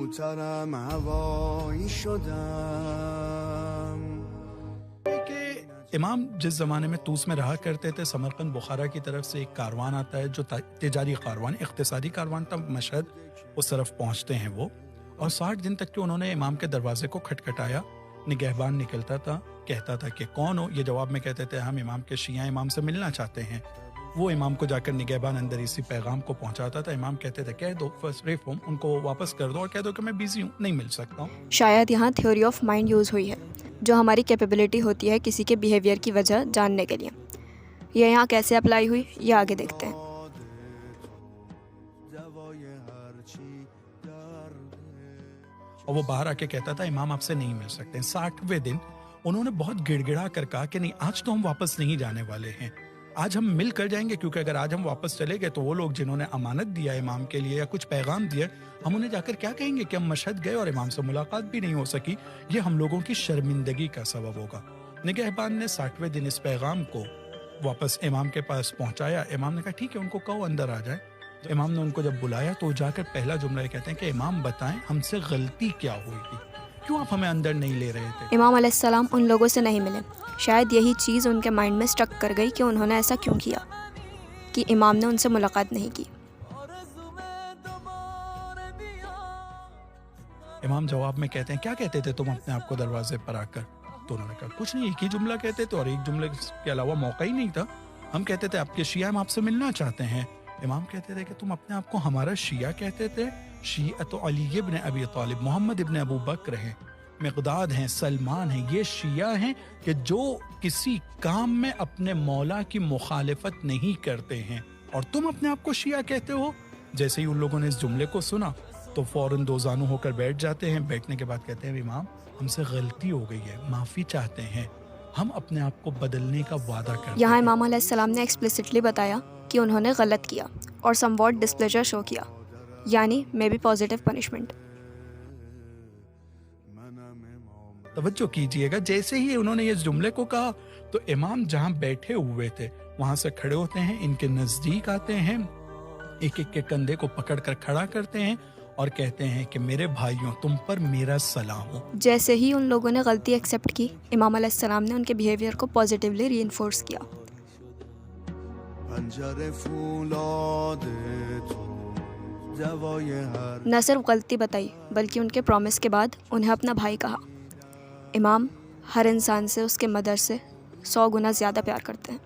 زودترم هوایی شدم. کہ امام جس زمانے میں طوس میں رہا کرتے تھے، سمرقند بخارا کی طرف سے ایک کاروان آتا ہے جو تجاری کاروان، اقتصادی کاروان تھا، مشہد اس طرف پہنچتے ہیں وہ، اور 60 دن تک کہ انہوں نے امام کے دروازے کو کھٹکھٹایا، نگہبان نکلتا تھا، کہتا تھا کہ کون ہو؟ یہ جواب میں کہتے تھے ہم امام کے شیعہ، امام سے ملنا چاہتے ہیں۔ وہ امام کو جا کر نگہبان اندر اسی پیغام کو پہنچاتا تھا، امام کہتے تھے کہہ دو فصرفہم، ان کو واپس کر دو اور کہہ دو کہ میں بیزی ہوں، نہیں مل سکتا ہوں۔ شاید یہاں تھیوری آف مائنڈ یوز ہوئی ہے، جو ہماری کیپیبلٹی ہوتی ہے کسی کے بیہیویئر کی وجہ جاننے کے لیے۔ یہ یہاں کیسے اپلائی ہوئی، یہ آگے دیکھتے ہیں۔ اور وہ باہر آ کے کہتا تھا امام آپ سے نہیں مل سکتے۔ 60ویں دن انہوں نے بہت گڑ گڑا کر کہا کہ نہیں، آج تو ہم واپس نہیں جانے والے ہیں، آج ہم مل کر جائیں گے، کیونکہ اگر آج ہم واپس چلے گئے تو وہ لوگ جنہوں نے امانت دیا امام کے لیے یا کچھ پیغام دیا، ہم انہیں جا کر کیا کہیں گے کہ ہم مشہد گئے اور امام سے ملاقات بھی نہیں ہو سکی، یہ ہم لوگوں کی شرمندگی کا سبب ہوگا۔ نگہبان نے 60ویں دن اس پیغام کو واپس امام کے پاس پہنچایا۔ امام نے کہا ٹھیک ہے، ان کو کہو اندر آ جائیں۔ تو امام نے ان کو جب بلایا تو جا کر پہلا جملہ یہ کہتے ہیں کہ امام بتائیں ہم سے غلطی کیا ہوئی تھی، کیوں آپ ہمیں اندر نہیں لے رہے تھے؟ امام علیہ السلام ان لوگوں سے نہیں ملے۔ شاید یہی چیز ان کے مائنڈ میں سٹک کر گئی کہ انہوں نے ایسا کیوں کیا کہ امام نے ان سے ملاقات نہیں کی۔ امام جواب میں کہتے ہیں کیا کہتے تھے تم اپنے آپ کو دروازے پر آ کر؟ تو انہوں نے کہا کچھ نہیں، ایک ہی جملہ کہتے تھے اور ایک جملے کے علاوہ موقع ہی نہیں تھا، ہم کہتے تھے آپ کے شیعہ ہم آپ سے ملنا چاہتے ہیں۔ امام کہتے تھے کہ تم اپنے آپ کو ہمارا شیعہ کہتے تھے؟ شیعۃ علی ابن ابی طالب، محمد ابن ابو بکر ہیں، مقداد ہیں، سلمان ہیں، یہ شیعہ ہیں کہ جو کسی کام میں اپنے مولا کی مخالفت نہیں کرتے ہیں، اور تم اپنے آپ کو شیعہ کہتے ہو؟ جیسے ہی ان لوگوں نے اس جملے کو سنا تو فوراً دوزانو ہو کر بیٹھ جاتے ہیں۔ بیٹھنے کے بعد کہتے ہیں امام ہم سے غلطی ہو گئی ہے، معافی چاہتے ہیں، ہم اپنے آپ کو بدلنے کا وعدہ کرتے ہیں۔ یہاں امام علیہ السلام نے ایکسپلیسٹلی بتایا کہ انہوں نے غلط کیا اور سم واٹ ڈسپلیجر شو کیا، یعنی مے بی پازیٹیو پنشمنٹ۔ توجہ کیجئے گا، جیسے ہی انہوں نے اس جملے کو کہا تو امام جہاں بیٹھے ہوئے تھے وہاں سے کھڑے ہوتے ہیں، ان کے نزدیک آتے ہیں، ایک ایک کے کندھے کو پکڑ کر کھڑا کرتے ہیں اور کہتے ہیں کہ میرے بھائیوں تم پر میرا سلام ہو۔ جیسے ہی ان لوگوں نے غلطی ایکسیپٹ کی، امام علیہ السلام نے ان کے بیہیویئر کو پازیٹیولی ری انفورس کیا۔ نہ صرف غلطی بتائی بلکہ ان کے پرومس کے بعد انہیں اپنا بھائی کہا۔ امام ہر انسان سے اس کے مدر سے 100 گنا زیادہ پیار کرتے ہیں۔